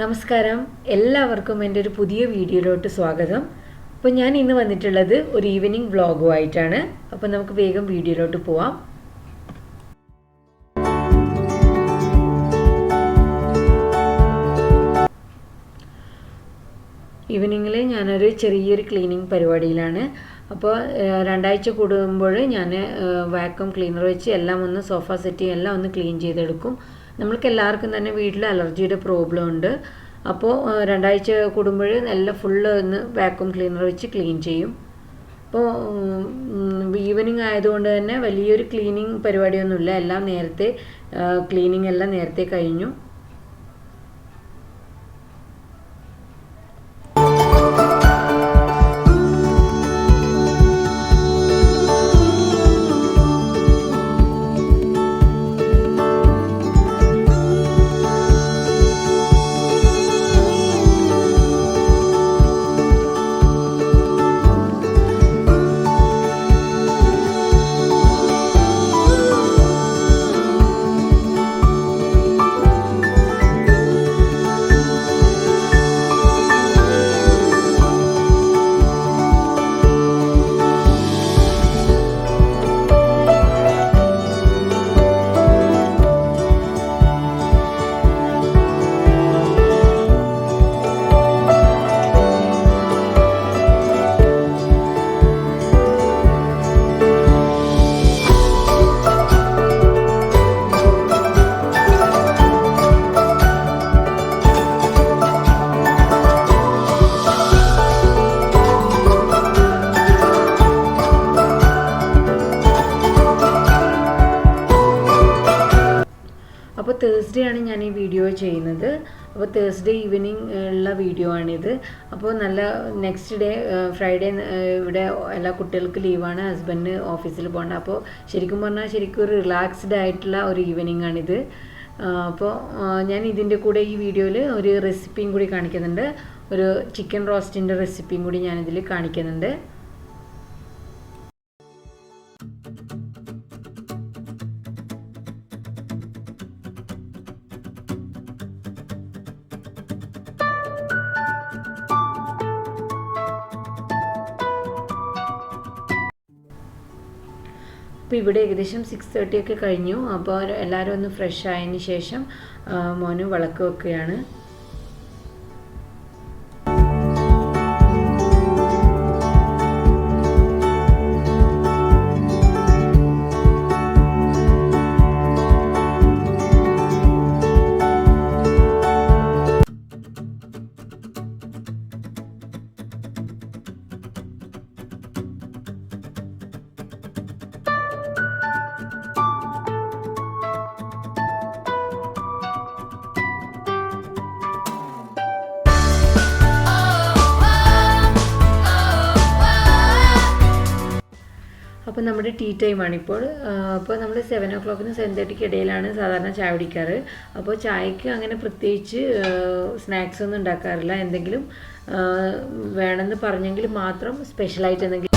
നമസ്കാരം എല്ലാവർക്കും എൻ്റെ ഒരു പുതിയ വീഡിയോയിലോട്ട് സ്വാഗതം. അപ്പോൾ ഞാൻ ഇന്ന് വന്നിട്ടുള്ളത് ഒരു ഈവനിങ് വ്ളോഗുമായിട്ടാണ്. അപ്പോൾ നമുക്ക് വേഗം വീഡിയോയിലോട്ട് പോവാം. ഈവനിങ്ങിൽ ഞാനൊരു ചെറിയൊരു ക്ലീനിങ് പരിപാടിയിലാണ്. അപ്പോൾ രണ്ടാഴ്ച കൂടുമ്പോൾ ഞാൻ വാക്യൂം ക്ലീനർ വെച്ച് എല്ലാം ഒന്ന് സോഫ സെറ്റ് എല്ലാം ഒന്ന് ക്ലീൻ ചെയ്തെടുക്കും. നമ്മൾക്ക് എല്ലാവർക്കും തന്നെ വീട്ടിൽ അലർജിയുടെ പ്രോബ്ലം ഉണ്ട്. അപ്പോൾ രണ്ടാഴ്ച കൂടുമ്പോൾ എല്ലാം ഫുള്ള് ഒന്ന് വാക്യൂം ക്ലീനർ വെച്ച് ക്ലീൻ ചെയ്യും. അപ്പോൾ ഈവനിങ് ആയതുകൊണ്ട് തന്നെ വലിയൊരു ക്ലീനിങ് പരിപാടിയൊന്നുമില്ല. എല്ലാം നേരത്തെ ക്ലീനിങ് എല്ലാം നേരത്തെ കഴിഞ്ഞു. അപ്പോൾ തേഴ്സ്ഡേ ആണ് ഞാൻ ഈ വീഡിയോ ചെയ്യുന്നത്. അപ്പോൾ തേഴ്സ്ഡേ ഈവനിങ് ഉള്ള വീഡിയോ ആണിത്. അപ്പോൾ നല്ല നെക്സ്റ്റ് ഡേ ഫ്രൈഡേ ഇവിടെ എല്ലാ കുട്ടികൾക്ക് ലീവാണ്, ഹസ്ബൻഡ് ഓഫീസിൽ പോകണ്ട. അപ്പോൾ ശരിക്കും പറഞ്ഞാൽ ശരിക്കും ഒരു റിലാക്സ്ഡ് ആയിട്ടുള്ള ഒരു ഈവനിങ് ആണിത്. അപ്പോൾ ഞാൻ ഇതിൻ്റെ കൂടെ ഈ വീഡിയോയിൽ ഒരു റെസിപ്പിയും കൂടി കാണിക്കുന്നുണ്ട്. ഒരു ചിക്കൻ റോസ്റ്റിൻ്റെ റെസിപ്പിയും കൂടി ഞാനിതിൽ കാണിക്കുന്നുണ്ട്. അപ്പോൾ ഇവിടെ ഏകദേശം 6:30 ഒക്കെ കഴിഞ്ഞു. അപ്പോൾ എല്ലാവരും ഒന്ന് ഫ്രഷ് ആയതിന് ശേഷം മോന് വിളക്ക് വെക്കുകയാണ്. അപ്പോൾ നമ്മുടെ ടീ ടൈമാണിപ്പോൾ. അപ്പോൾ നമ്മൾ 7 o'clock 7:30 ഇടയിലാണ് സാധാരണ ചായ കുടിക്കാറ്. അപ്പോൾ ചായക്ക് അങ്ങനെ പ്രത്യേകിച്ച് സ്നാക്സ് ഒന്നും ഉണ്ടാക്കാറില്ല. എന്തെങ്കിലും വേണമെന്ന് പറഞ്ഞെങ്കിൽ മാത്രം സ്പെഷ്യലായിട്ട് എന്തെങ്കിലും.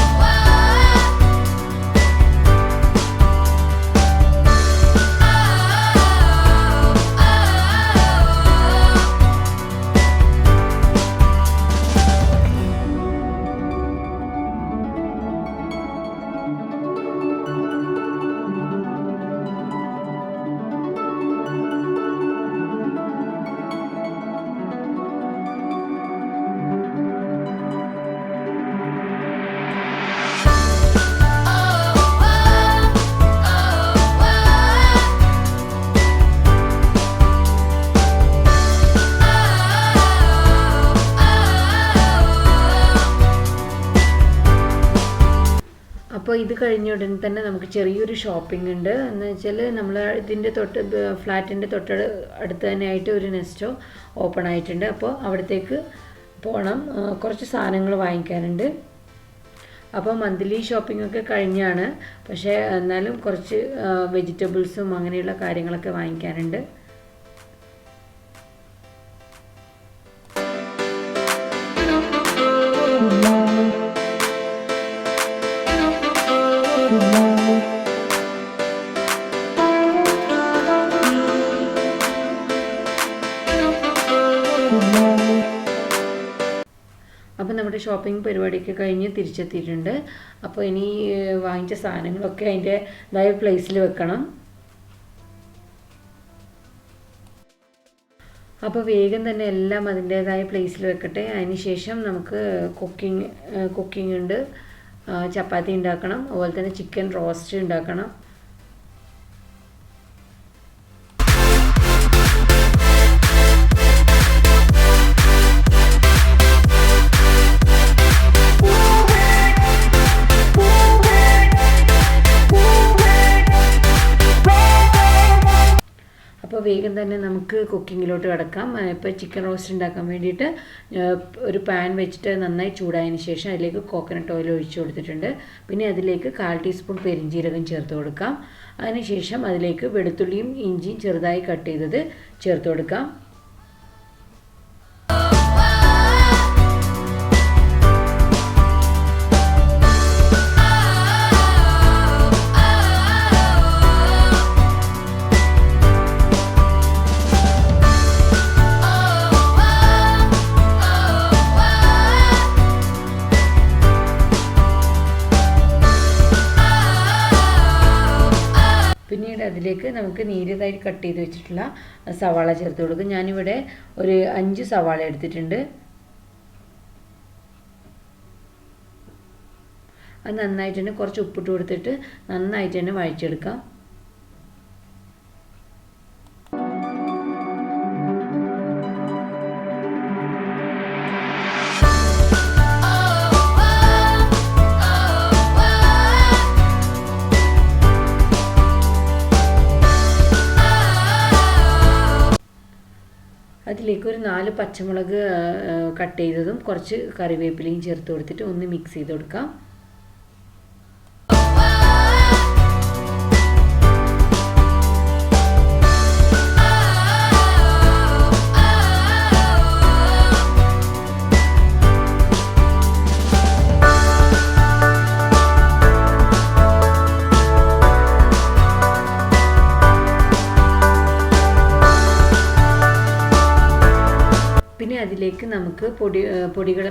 അപ്പോൾ ഇത് കഴിഞ്ഞ ഉടൻ തന്നെ നമുക്ക് ചെറിയൊരു ഷോപ്പിംഗ് ഉണ്ട്. എന്ന് വെച്ചാൽ നമ്മൾ ഇതിൻ്റെ ഫ്ലാറ്റിൻ്റെ അടുത്ത് തന്നെയായിട്ട് ഒരു നെസ്റ്റോ ഓപ്പൺ ആയിട്ടുണ്ട്. അപ്പോൾ അവിടത്തേക്ക് പോകണം, കുറച്ച് സാധനങ്ങൾ വാങ്ങിക്കാനുണ്ട്. അപ്പോൾ മന്ത്ലി ഷോപ്പിംഗ് ഒക്കെ കഴിഞ്ഞാണ്, പക്ഷേ എന്നാലും കുറച്ച് വെജിറ്റബിൾസും അങ്ങനെയുള്ള കാര്യങ്ങളൊക്കെ വാങ്ങിക്കാനുണ്ട്. നമ്മുടെ ഷോപ്പിംഗ് പരിപാടിയൊക്കെ കഴിഞ്ഞ് തിരിച്ചെത്തിയിട്ടുണ്ട്. അപ്പോൾ ഇനി വാങ്ങിച്ച സാധനങ്ങളൊക്കെ അതിൻ്റെതായ പ്ലേസിൽ വെക്കണം. അപ്പോൾ വേഗം തന്നെ എല്ലാം അതിൻ്റേതായ പ്ലേസിൽ വെക്കട്ടെ. അതിന് ശേഷം നമുക്ക് കുക്കിംഗ് ഉണ്ട്. ചപ്പാത്തി ഉണ്ടാക്കണം, അതുപോലെ തന്നെ ചിക്കൻ റോസ്റ്റ് ഉണ്ടാക്കണം. അപ്പോൾ വേഗം തന്നെ നമുക്ക് കുക്കിങ്ങിലോട്ട് കിടക്കാം. ഇപ്പോൾ ചിക്കൻ റോസ്റ്റ് ഉണ്ടാക്കാൻ വേണ്ടിയിട്ട് ഒരു പാൻ വെച്ചിട്ട് നന്നായി ചൂടായതിന് ശേഷം അതിലേക്ക് കോക്കനട്ട് ഓയിൽ ഒഴിച്ച് കൊടുത്തിട്ടുണ്ട്. പിന്നെ അതിലേക്ക് 1/4 ടീസ്പൂൺ പെരിഞ്ജീരകം ചേർത്ത് കൊടുക്കാം. അതിനുശേഷം അതിലേക്ക് വെളുത്തുള്ളിയും ഇഞ്ചിയും ചെറുതായി കട്ട് ചെയ്തത് ചേർത്ത് കൊടുക്കാം. പിന്നീട് അതിലേക്ക് നമുക്ക് നീരതായി കട്ട് ചെയ്ത് വെച്ചിട്ടുള്ള സവാള ചേർത്ത് കൊടുക്കും. ഞാനിവിടെ ഒരു 5 സവാള എടുത്തിട്ടുണ്ട്. അത് നന്നായിട്ട് തന്നെ കുറച്ച് ഉപ്പിട്ട് കൊടുത്തിട്ട് നന്നായിട്ട് തന്നെ വഴച്ചെടുക്കാം. അതിലേക്ക് ഒരു 4 പച്ചമുളക് കട്ട് ചെയ്തതും കുറച്ച് കറിവേപ്പിലയും ചേർത്ത് കൊടുത്തിട്ട് ഒന്ന് മിക്സ് ചെയ്ത് കൊടുക്കാം. പിന്നെ അതിലേക്ക് നമുക്ക്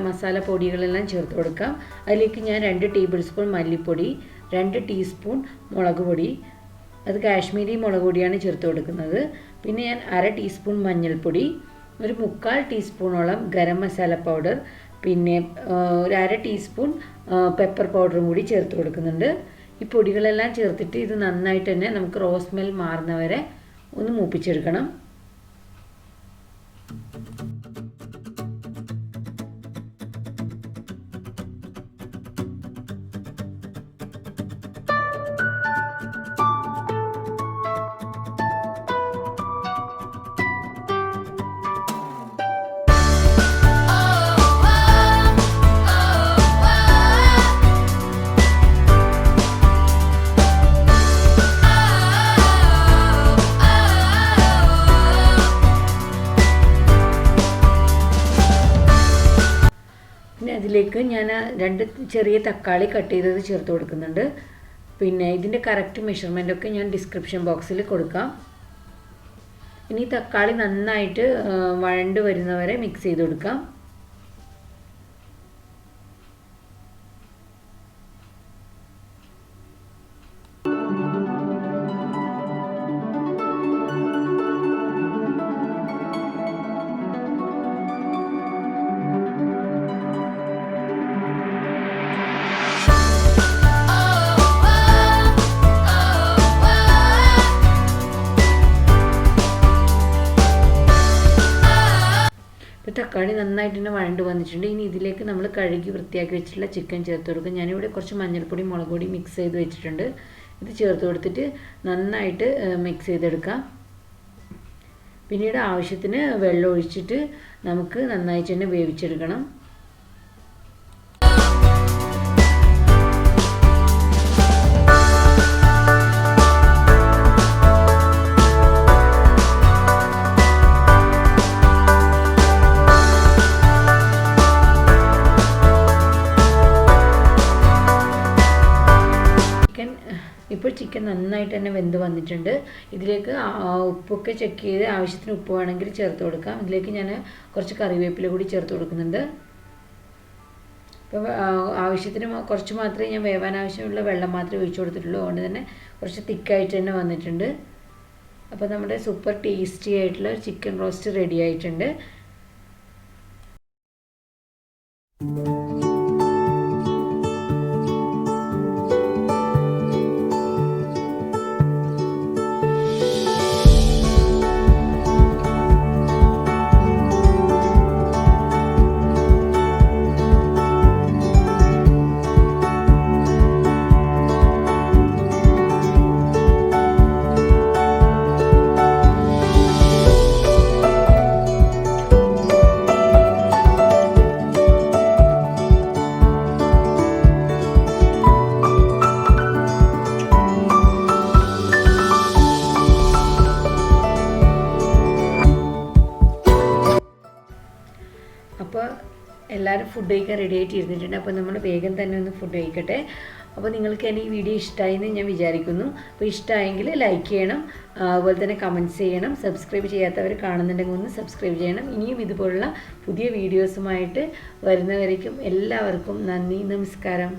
മസാല പൊടികളെല്ലാം ചേർത്ത് കൊടുക്കാം. അതിലേക്ക് ഞാൻ 2 ടേബിൾ സ്പൂൺ മല്ലിപ്പൊടി, 2 ടീസ്പൂൺ മുളക് പൊടി, അത് കാശ്മീരി മുളക് പൊടിയാണ് ചേർത്ത് കൊടുക്കുന്നത്. പിന്നെ ഞാൻ 1/2 ടീസ്പൂൺ മഞ്ഞൾപ്പൊടി, ഒരു 3/4 ടീസ്പൂണോളം ഗരം മസാല പൗഡർ, പിന്നെ ഒരു 1/2 ടീസ്പൂൺ പെപ്പർ പൗഡറും കൂടി ചേർത്ത് കൊടുക്കുന്നുണ്ട്. ഈ പൊടികളെല്ലാം ചേർത്തിട്ട് ഇത് നന്നായിട്ട് തന്നെ നമുക്ക് റോസ് സ്മെൽ മാറുന്നവരെ ഒന്ന് മൂപ്പിച്ചെടുക്കണം. ഇതിലേക്ക് ഞാൻ 2 ചെറിയ തക്കാളി കട്ട് ചെയ്തത് ചേർത്ത് കൊടുക്കുന്നുണ്ട്. പിന്നെ ഇതിൻ്റെ കറക്റ്റ് മെഷർമെൻറ്റൊക്കെ ഞാൻ ഡിസ്ക്രിപ്ഷൻ ബോക്സിൽ കൊടുക്കാം. ഇനി തക്കാളി നന്നായിട്ട് വഴണ്ട് വരുന്നവരെ മിക്സ് ചെയ്ത് കൊടുക്കാം. തക്കാളി നന്നായിട്ട് തന്നെ വഴണ്ട് വന്നിട്ടുണ്ട്. ഇനി ഇതിലേക്ക് നമ്മൾ കഴുകി വൃത്തിയാക്കി വെച്ചിട്ടുള്ള ചിക്കൻ ചേർത്ത് കൊടുക്കും. ഞാനിവിടെ കുറച്ച് മഞ്ഞൾപ്പൊടി മുളക് പൊടി മിക്സ് ചെയ്ത് വെച്ചിട്ടുണ്ട്. ഇത് ചേർത്ത് കൊടുത്തിട്ട് നന്നായിട്ട് മിക്സ് ചെയ്തെടുക്കാം. പിന്നീട് ആവശ്യത്തിന് വെള്ളം ഒഴിച്ചിട്ട് നമുക്ക് നന്നായിട്ട് തന്നെ വേവിച്ചെടുക്കണം. ഇപ്പോൾ ചിക്കൻ നന്നായിട്ട് തന്നെ വെന്ത് വന്നിട്ടുണ്ട്. ഇതിലേക്ക് ഉപ്പൊക്കെ ചെക്ക് ചെയ്ത് ആവശ്യത്തിന് ഉപ്പ് വേണമെങ്കിൽ ചേർത്ത് കൊടുക്കാം. ഇതിലേക്ക് ഞാൻ കുറച്ച് കറിവേപ്പില കൂടി ചേർത്ത് കൊടുക്കുന്നുണ്ട്. അപ്പോൾ ആവശ്യത്തിന് കുറച്ച് മാത്രമേ ഞാൻ വേവാൻ ആവശ്യമുള്ള വെള്ളം മാത്രമേ ഒഴിച്ചു കൊടുത്തിട്ടുള്ളൂ. അതുകൊണ്ട് തന്നെ കുറച്ച് തിക്കായിട്ട് തന്നെ വന്നിട്ടുണ്ട്. അപ്പോൾ നമ്മുടെ സൂപ്പർ ടേസ്റ്റി ആയിട്ടുള്ള ചിക്കൻ റോസ്റ്റ് റെഡി ആയിട്ടുണ്ട്. അപ്പോൾ എല്ലാവരും ഫുഡ് കഴിക്കാൻ റെഡി ആയിട്ട് ഇരുന്നിട്ടുണ്ട്. അപ്പോൾ നമ്മൾ വേഗം തന്നെ ഒന്ന് ഫുഡ് കഴിക്കട്ടെ. അപ്പോൾ നിങ്ങൾക്ക് എൻ്റെ ഈ വീഡിയോ ഇഷ്ടമായെന്ന് ഞാൻ വിചാരിക്കുന്നു. അപ്പോൾ ഇഷ്ടമായെങ്കിൽ ലൈക്ക് ചെയ്യണം, അതുപോലെ തന്നെ കമൻറ്റ്സ് ചെയ്യണം. സബ്സ്ക്രൈബ് ചെയ്യാത്തവർ കാണുന്നുണ്ടെങ്കിൽ ഒന്ന് സബ്സ്ക്രൈബ് ചെയ്യണം. ഇനിയും ഇതുപോലുള്ള പുതിയ വീഡിയോസുമായിട്ട് വരുന്നവരേക്കും എല്ലാവർക്കും നന്ദി, നമസ്കാരം.